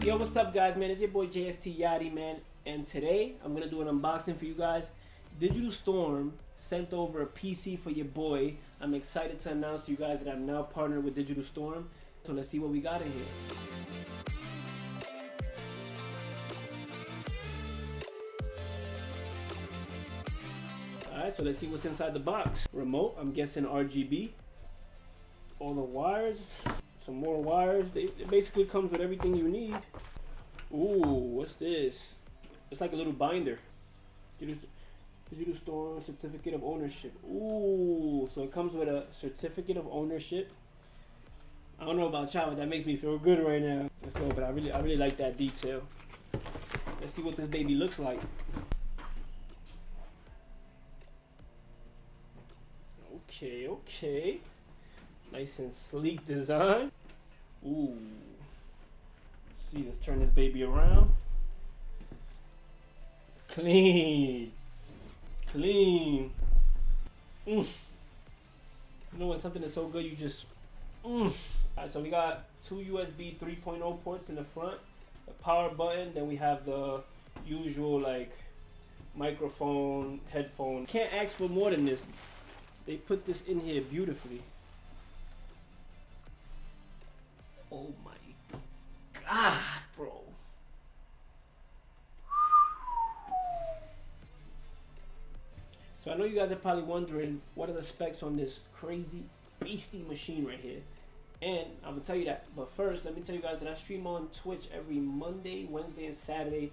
Yo, what's up guys, man? It's your boy JST Yari, man. And today, I'm gonna do an unboxing for you guys. Digital Storm sent over a PC for your boy. I'm excited to announce to you guys that I'm now partnered with Digital Storm. So let's see what we got in here. Alright, so let's see what's inside the box. Remote, I'm guessing RGB. All the wires, some more wires. It basically comes with everything you need. Ooh, what's this? It's like a little binder. Digital Storm certificate of ownership. Ooh, so it comes with a certificate of ownership. I don't know about y'all, but that makes me feel good right now. Let's go, but I really like that detail. Let's see what this baby looks like. Okay. Nice and sleek design. Ooh. See, let's turn this baby around. Clean. You know when something is so good, you just Alright, so we got two USB 3.0 ports in the front, the power button, then we have the usual like microphone, headphone. Can't ask for more than this. They put this in here beautifully. Oh my God, bro. So I know you guys are probably wondering what are the specs on this crazy beastie machine right here. And I'm gonna tell you that. But first, let me tell you guys that I stream on Twitch every Monday, Wednesday, and Saturday.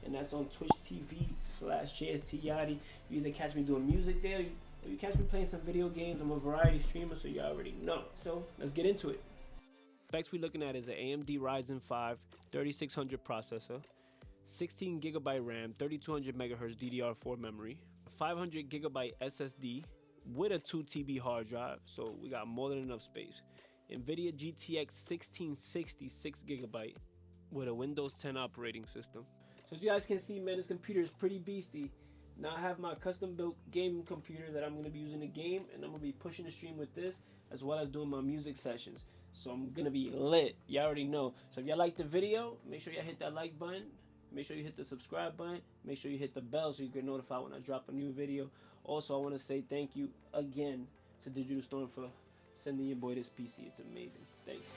And that's on Twitch TV/JST Yari. You either catch me doing music there, or you catch me playing some video games. I'm a variety streamer, so you already know. So let's get into it. Specs we're looking at is an AMD Ryzen 5 3600 processor, 16 GB RAM, 3200 MHz DDR4 memory, 500 GB SSD with a 2 TB hard drive, so we got more than enough space. NVIDIA GTX 1660 6 GB with a Windows 10 operating system. So as you guys can see, man, this computer is pretty beastie. Now I have my custom built gaming computer that I'm going to be using to game, and I'm going to be pushing the stream with this as well as doing my music sessions. So I'm going to be lit. You already know. So if y'all like the video, make sure y'all hit that like button. Make sure you hit the subscribe button. Make sure you hit the bell so you get notified when I drop a new video. Also, I want to say thank you again to Digital Storm for sending your boy this PC. It's amazing. Thanks.